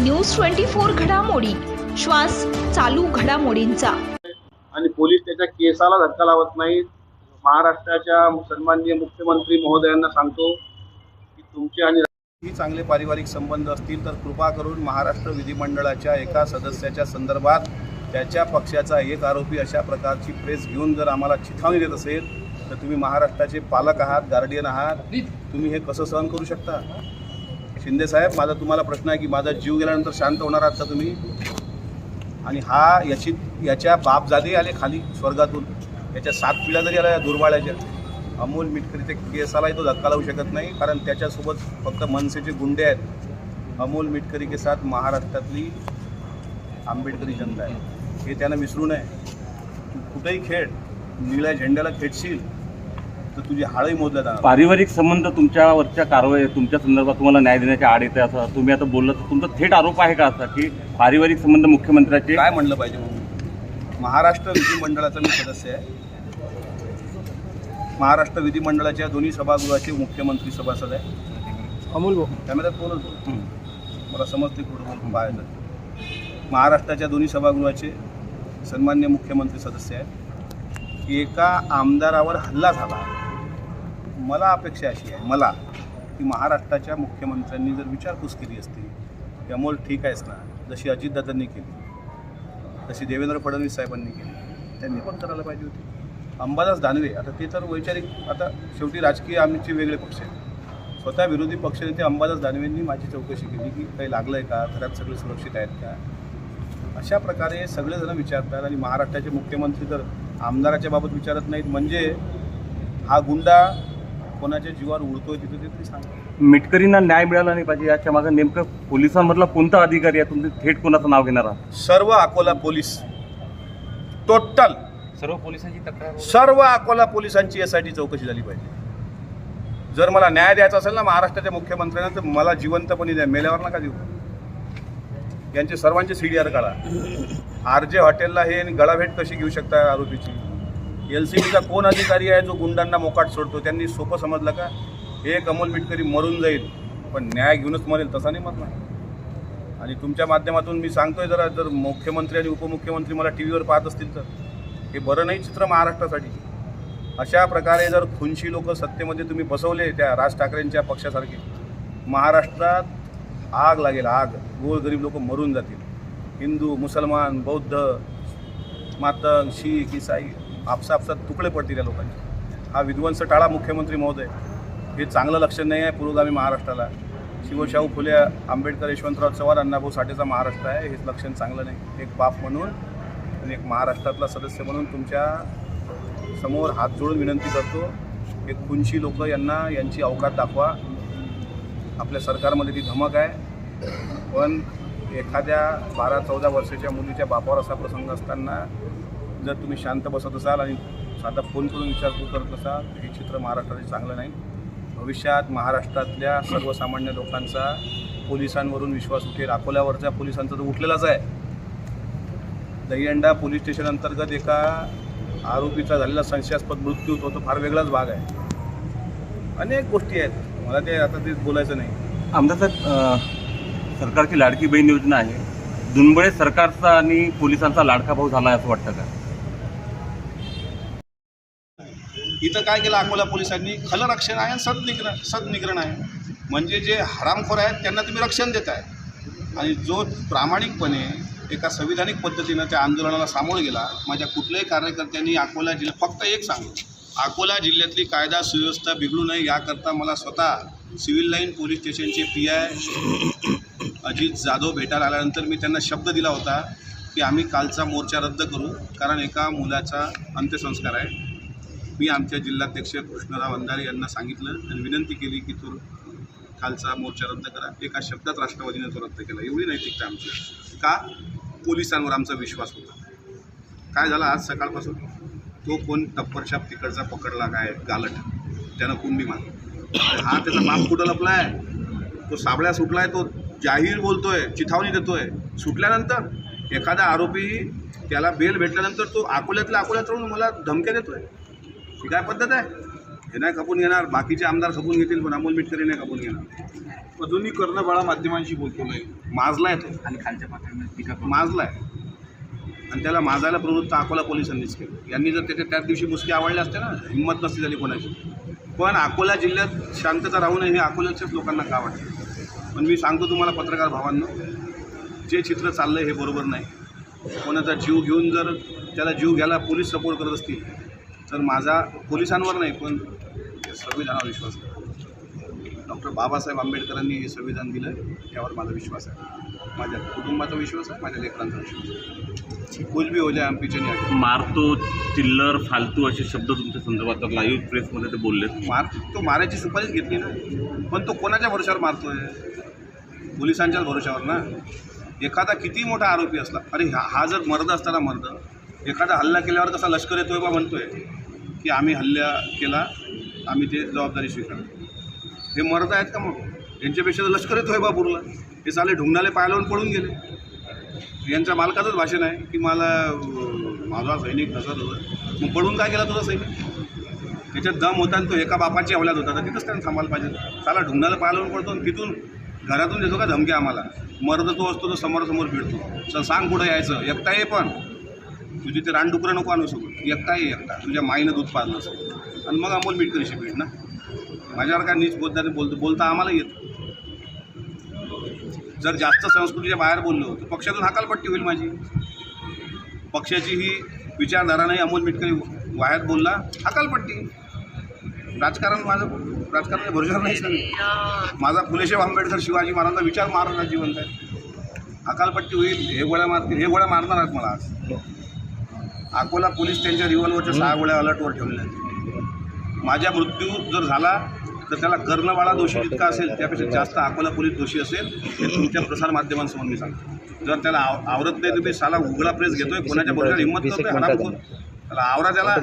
News 24 घडामोडी, श्वास चालू घडामोडींचा। आणि पोलीस त्याच्या केसाला धक्का लावत नाहीत। महाराष्ट्राच्या सन्माननीय मुख्यमंत्री महोदयांना सांगतो की तुमचे आणि ही चांगले पारिवारिक संबंध असतील तर कृपा करून महाराष्ट्र विधिमंडळाच्या एका सदस्याच्या संदर्भात त्याच्या पक्षाचा एक आरोपी अशा प्रकारची प्रेस घेऊन जर आम्हाला चिथावणी देत असेल तर तुम्ही महाराष्ट्राचे पालक आहात, गार्डियन आहात, तुम्ही हे कसं सहन करू शकता? शिंदे साहेब, माझा तुम्हाला प्रश्न आहे की माझा जीव गेल्यानंतर शांत होणार आहात का तुम्ही? आणि हा याच्या बापजादे आले खाली स्वर्गातून, याच्या 7 पिढ्या जरी आल्या दुर्बाळ्याच्या, अमोल मिटकरीच्या केसालाही तो धक्का लावू शकत नाही, कारण त्याच्यासोबत फक्त मनसेचे गुंडे आहेत। अमोल मिटकरी के साथ महाराष्ट्रातली आंबेडकरी जनता आहे, हे त्यांना विसरू नये। तू कुठेही खेळ, निळ्या झेंड्याला खेळशील तर तुझी हाळही मोजल्या जाणार। पारिवारिक संबंध तुमच्यावरच्या कारवाई, तुमच्या संदर्भात तुम्हाला न्याय देण्याच्या आड येते असं तुम्ही आता बोललात, तुमचा थेट आरोप आहे का असा की पारिवारिक संबंध मुख्यमंत्र्याचे? काय म्हणलं पाहिजे म्हणून? महाराष्ट्र विधिमंडळाचा मी सदस्य आहे, महाराष्ट्र विधिमंडळाच्या दोन्ही सभागृहाचे मुख्यमंत्री सभासद आहे। अमोल भाऊ कॅमेऱ्यात बोलतो, मला समजते कुठं बाहेर। महाराष्ट्राच्या दोन्ही सभागृहाचे सन्माननीय मुख्यमंत्री सदस्य आहेत। एका आमदारावर हल्ला झाला, मला अपेक्षा अशी आहे मला की महाराष्ट्राच्या मुख्यमंत्र्यांनी जर विचारपूस केली असती की अमोल ठीक आहेस ना, जशी अजितदादांनी केली तशी देवेंद्र फडणवीस साहेबांनी केली, त्यांनी पण करायला पाहिजे होती। अंबादास दानवे, आता ते तर वैचारिक, आता शेवटी राजकीय आमचे वेगळे पक्ष आहेत। स्वतः विरोधी पक्षनेते अंबादास दानवेंनी माझी चौकशी केली की काही लागलं आहे का, घरात सगळे सुरक्षित आहेत का, अशा प्रकारे सगळेजण विचारतात। आणि महाराष्ट्राचे मुख्यमंत्री तर आमदाराच्या बाबत विचारत नाहीत, म्हणजे हा गुंडा कोणाच्या जीवावर उडतोय तिथे ते तरी सांगा। मिटकरींना न्याय मिळाला नाही पाहिजे, याच्या मागे नेमकं पोलिसांमधला कोणता अधिकारी आहे? तुम्ही थेट कोणाचं नाव घेणार आहात? सर्व अकोला पोलीस, टोटल सर्व पोलिसांची तक्रार, सर्व अकोला पोलिसांची SIT चौकशी झाली पाहिजे। जर मला न्याय द्यायचा असेल ना महाराष्ट्राच्या मुख्यमंत्र्यांना, तर मला जिवंतपणे द्या, मेल्यावर नका देऊ। यांचे सर्वांचे CDR काढा। RJ हॉटेलला हे गळाभेट कशी घेऊ शकता आरोपीची? LCBचा कोण अधिकारी आहे जो गुंडांना मोकाट सोडतो? त्यांनी सोपं समजलं का? एक अमोल मिटकरी मरून जाईल पण न्याय घेऊनच मरेल, तसा नाही मरणार। आणि तुमच्या माध्यमातून मी सांगतोय, जर मुख्यमंत्री आणि उपमुख्यमंत्री मला TV वर पाहत असतील तर हे बरं नाही चित्र महाराष्ट्रासाठी। अशा प्रकारे जर खुनशी लोक सत्तेमध्ये तुम्ही बसवले, त्या राज ठाकरेंच्या पक्षासारखे, महाराष्ट्रात आग लागेल, आग। गोरगरीब लोक मरून जातील, हिंदू, मुसलमान, बौद्ध, मातंग, शीख, ईसाई आपसापसात तुकडे पडतील या लोकांचे। हा विध्वंस टाळा मुख्यमंत्री महोदय, हे चांगलं लक्षण नाही आहे पुरोगामी महाराष्ट्राला। शिवशाहू फुले, आंबेडकर, यशवंतराव चव्हाण, अण्णाभाऊ साठेचा महाराष्ट्र आहे, हेच लक्षण चांगलं नाही। एक बाप म्हणून आणि एक महाराष्ट्रातला सदस्य म्हणून तुमच्या समोर हात जोडून विनंती करतो, हे खुनशी लोक यांना यांची अवकात दाखवा। आपल्या सरकारमध्ये ती धमक आहे, पण एखाद्या 12-14 वर्षाच्या मुलीच्या बापावर असा प्रसंग असताना जर तुम्ही शांत बसत असाल आणि साधा फोन करून विचारपूस करत असाल, हे चित्र महाराष्ट्राचे चांगलं नाही। भविष्यात महाराष्ट्रातल्या सर्वसामान्य लोकांचा पोलिसांवरून विश्वास उठेल। अकोल्यावरच्या पोलिसांचा तर उठलेलाच आहे। दहीहंडा पोलीस स्टेशन अंतर्गत एका आरोपीचा झालेला संशयास्पद मृत्यू, तो फार वेगळाच भाग आहे। अनेक गोष्टी आहेत, मला ते आता ते बोलायचं नाही। आमदार साहेब, सरकारची लाडकी बहीण योजना आहे, दुनबळे सरकारचा आणि पोलिसांचा लाडका भाऊ झाला असं वाटतं का? इथं काय केलं अकोला पोलिसांनी? खलं रक्षण आहे, सदनिग्रहण आहे। म्हणजे जे हरामखोर आहेत त्यांना तुम्ही रक्षण देताय, आणि जो प्रामाणिकपणे एका संविधानिक पद्धतीनं त्या आंदोलनाला सामोरं गेला, माझ्या कुठल्याही कार्यकर्त्यांनी अकोला जिल्हा, फक्त एक सांगू, अकोला जिल्ह्यातली कायदा सुव्यवस्था बिघडू नये याकरता मला स्वतः सिव्हिल लाईन पोलीस स्टेशनचे PI अजित जाधव भेटायला आल्यानंतर मी त्यांना शब्द दिला होता की आम्ही कालचा मोर्चा रद्द करू, कारण एका मुलाचा अंत्यसंस्कार आहे। मी आमच्या जिल्हाध्यक्ष कृष्णराव अंधारे यांना सांगितलं आणि विनंती केली की तो कालचा मोर्चा रद्द करा। एका शब्दात राष्ट्रवादीने तो रद्द केला। एवढी नैतिकता आमची, का? पोलिसांवर आमचा विश्वास होता। काय झालं आज सकाळपासून? तो कोण टप्परशाप तिकडचा पकडला, काय गालट, त्यानं कुंडी मारली। हा त्याचा बाप कुठं लपला आहे? तो साबळ्या सुटलाय, तो जाहीर बोलतोय, चिथावणी देतोय। सुटल्यानंतर एखादा आरोपी, त्याला बेल भेटल्यानंतर तो अकोल्यातल्या अकोल्यात राहून मला धमक्या देतोय, ही काय पद्धत आहे? हे नाही खपून घेणार, बाकीचे आमदार खपून घेतील, पण अमोल मिटकरी नाही खपून घेणार. अजूनही कर्णबाळा माध्यमांशी बोलतो नाही. माजलाय तो, आणि खालच्या पातळीवर टीका करून माजलाय, आणि त्याला माजायला प्रवृत्त अकोला पोलिसांनीच केलं. यांनी जर त्याच दिवशी मुसके आवडले असते ना, हिंमत नसती झाली कोणाची. पण अकोला जिल्ह्यात शांतता राहू नये हे अकोल्याच्याच लोकांना का वाटतं. पण मी सांगतो तुम्हाला पत्रकार भावांनो, जे चित्र चाललं आहे हे बरोबर नाही. कोणाचा जीव घेऊन जर त्याला जीव घ्यायला पोलीस सपोर्ट करत असतील तर माझा पोलिसांवर नाही पण संविधानावर विश्वास आहे. डॉक्टर बाबासाहेब आंबेडकरांनी हे संविधान दिलं आहे, त्यावर माझा विश्वास आहे. माझ्या कुटुंबाचा विश्वास आहे, माझ्या लेकरांचा विश्वास आहे. कुछ भी हो जाए हम पीछे नहीं हटेंगे. मारतो, चिल्लर, फालतू असे शब्द तुमच्या संदर्भात लाईव्ह प्रेसमध्ये ते बोलले. तो मारायची सुपारीच घेतली ना, पण तो कोणाच्या भरोशावर मारतोय? पोलिसांच्याच भरोशावर ना. एखादा किती मोठा आरोपी असला, अरे हा जर मर्द असताना मर्द, एखादा हल्ला केल्यावर कसा लष्कर येतोय बा म्हणतोय की आम्ही हल्ला केला, आम्ही ते जबाबदारी स्वीकारतो. हे मर्द आहेत का मग? यांच्यापेक्षा तर लष्कर येतोय बा बुरला. हे साले ढुंगणाले पायालावून पळून गेले. यांच्या मालकाचंच भाषण आहे की माझा सैनिक तसाच होता. मग पळून काय केला तुझा सैनिक? त्याच्यात दम होता आणि तो एका बापाची अवलाद होता, तर तिथंच त्यानं थांबायला पाहिजे. साला ढुंगणाला पायालावून पडतो आणि तिथून घरातून देतो का धमकी आम्हाला? मर्द तो असतो तो समोरासमोर भिडतो. सांग कुठं यायचं, एकटा ये, पण तुझी ते रानडुकरं नको आणू शकू, एकटा ये, एकटा. तुझ्या माईनं दूध पाजलं असेल आणि मग अमोल मिटकरीशी भेट ना. माझ्यावर काय नीच बोलता बोलता आम्हाला येतं. जर जास्त संस्कृतीच्या बाहेर बोललो तर पक्षातून हकालपट्टी होईल माझी. पक्षाची ही विचारधारा नाही. अमोल मिटकरी बाहेर बोलला, हकालपट्टी. राजकारणाच्या भरोशावर नाही सर. माझा फुलेशाह आंबेडकर शिवाजी महाराजांचा विचार महाराजांना जिवंत आहे. अकालपट्टी होईल. हे गोळ्या मारतील, हे गोळ्या मारणार आहेत मला आज. अकोला पोलीस त्यांच्या रिव्हॉल्वरच्या 6 गोळ्या अलर्टवर ठेवलेल्या आहेत. माझ्या मृत्यू जर झाला तर त्याला कर्णबाळा दोषी जितका असेल त्यापेक्षा जास्त अकोला पोलीस दोषी असेल, हे तुमच्या प्रसारमाध्यमांसमोर मी सांगतो. जर त्याला आवरत नाही तुम्ही साला उघडा प्रेस घेतोय, कोणाच्या बरोबर हिंमत करतोय, हरामखोर. त्याला आवरा, त्याला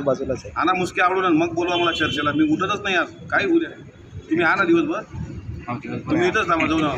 आणा मुसके आवडून मग बोलवा मला चर्चेला. मी उठतच नाही आज, काही होऊ द्या. तुम्ही आणा दिवसभर, तुम्ही इथंच थांबा, जाऊ ना.